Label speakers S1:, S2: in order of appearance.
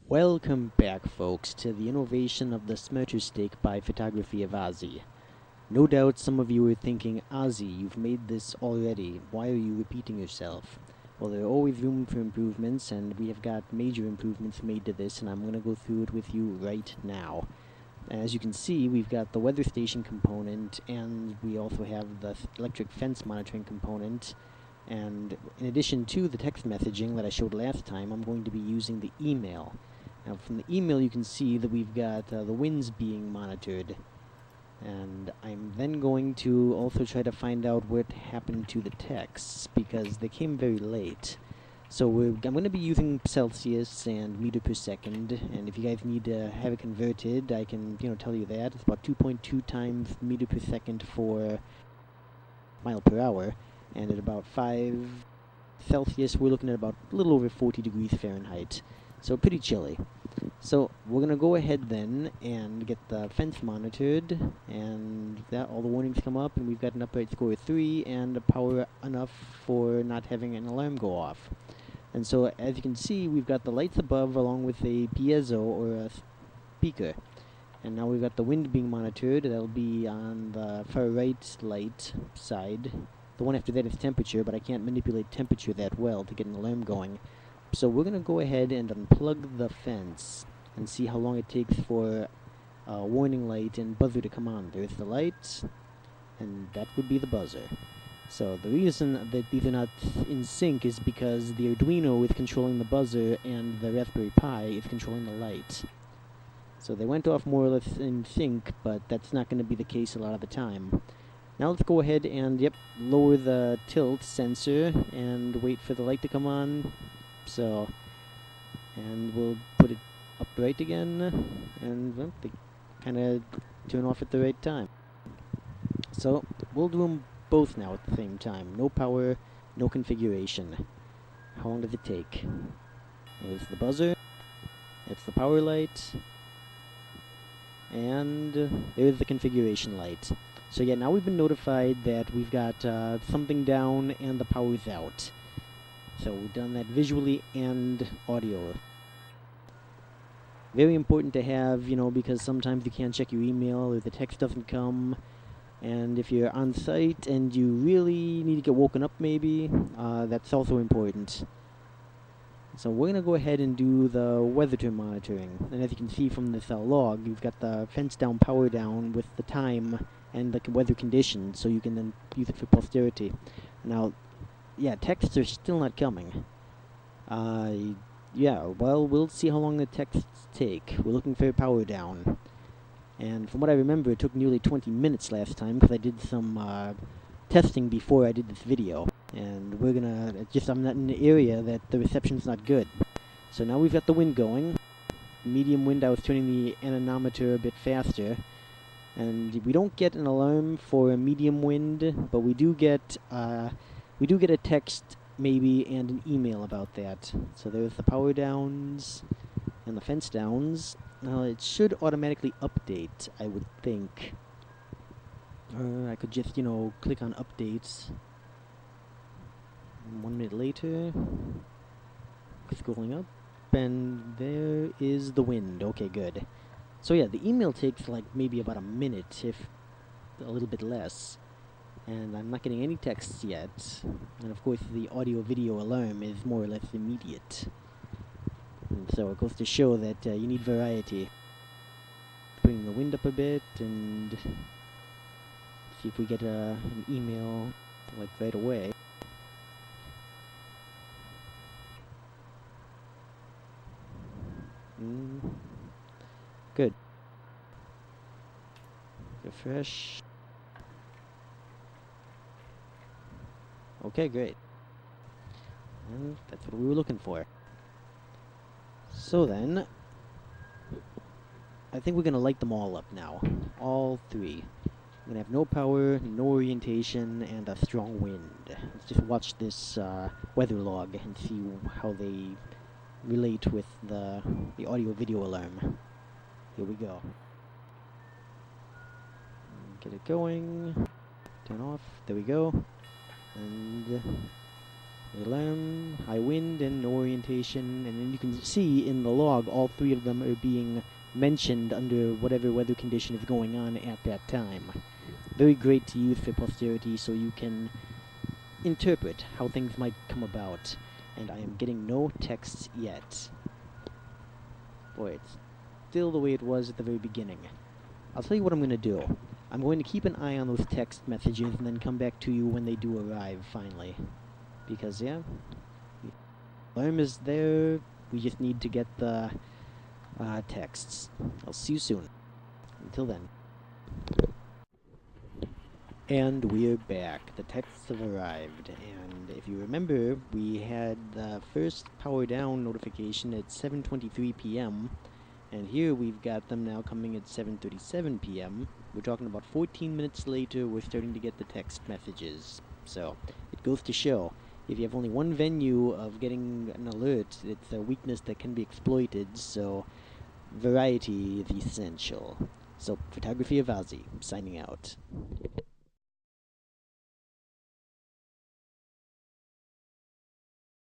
S1: Welcome back, folks, to the innovation of the Smercher Stick by Photography of Ozzy. No doubt some of you are thinking, Ozzy, you've made this already. Why are you repeating yourself? Well, there are always room for improvements, and we have got major improvements made to this, and I'm going to go through it with you right now. As you can see, we've got the weather station component, and we also have the electric fence monitoring component. And in addition to the text messaging that I showed last time, I'm going to be using the email. Now, from the email, you can see that we've got the winds being monitored. And I'm then going to also try to find out what happened to the texts, because they came very late. So I'm going to be using Celsius and meter per second, and if you guys need to have it converted, I can tell you that. It's about 2.2 times meter per second for mile per hour, and at about 5 Celsius, we're looking at about a little over 40 degrees Fahrenheit. So pretty chilly. So we're going to go ahead then and get the fence monitored, and that all the warnings come up, and we've got an upright score of 3 and a power enough for not having an alarm go off. And so as you can see, we've got the lights above along with a piezo or a speaker. And now we've got the wind being monitored. That'll be on the far right light side. The one after that is temperature, but I can't manipulate temperature that well to get an alarm going. So we're going to go ahead and unplug the fence and see how long it takes for warning light and buzzer to come on. There's the light, and that would be the buzzer. So the reason that these are not in sync is because the Arduino is controlling the buzzer and the Raspberry Pi is controlling the light. So they went off more or less in sync, but that's not going to be the case a lot of the time. Now let's go ahead and, lower the tilt sensor and wait for the light to come on. So, and we'll put it upright again, and well, they kind of turn off at the right time. So we'll do them both now at the same time. No power, no configuration. How long does it take? There's the buzzer, it's the power light, and there's the configuration light. So yeah, now we've been notified that we've got something down and the power's out. So we've done that visually and audio. Very important to have, because sometimes you can't check your email or the text doesn't come. And if you're on site and you really need to get woken up maybe, that's also important. So we're going to go ahead and do the weather monitoring. And as you can see from this log, you've got the fence down, power down with the time and the weather conditions, so you can then use it for posterity. Now, yeah, texts are still not coming. Yeah, well, we'll see how long the texts take. We're looking for power down. And from what I remember, it took nearly 20 minutes last time, because I did some testing before I did this video. And we're gonna, I'm not in the area that the reception's not good. So now we've got the wind going. Medium wind, I was turning the anemometer a bit faster. And we don't get an alarm for a medium wind, but we do get a text maybe and an email about that. So there's the power downs and the fence downs. Now it should automatically update, I would think. Or I could just, click on updates. 1 minute later, scrolling up, and there is the wind. Okay, good. So yeah, the email takes like maybe about a minute, if a little bit less. And I'm not getting any texts yet. And of course the audio-video alarm is more or less immediate. And so it goes to show that you need variety. Bring the wind up a bit and see if we get an email like right away. Good. Refresh. Okay, great. And that's what we were looking for. So then, I think we're going to light them all up now. All 3. We're going to have no power, no orientation, and a strong wind. Let's just watch this weather log and see how they relate with the audio-video alarm. Here we go. Get it going. Turn off. There we go. And Alarm, high wind, and no orientation. And then you can see in the log all three of them are being mentioned under whatever weather condition is going on at that time. Very great to use for posterity so you can interpret how things might come about. And I am getting no texts yet. Boy, it's still the way it was at the very beginning. I'll tell you what I'm going to do. I'm going to keep an eye on those text messages and then come back to you when they do arrive, finally. Because, yeah, the alarm is there. We just need to get the texts. I'll see you soon. Until then. And we're back. The texts have arrived, and if you remember, we had the first power down notification at 7:23 p.m., and here we've got them now coming at 7:37 p.m. We're talking about 14 minutes later, we're starting to get the text messages. So, it goes to show, if you have only one venue of getting an alert, it's a weakness that can be exploited, so variety is essential. So, Photography of Ozzy, signing out.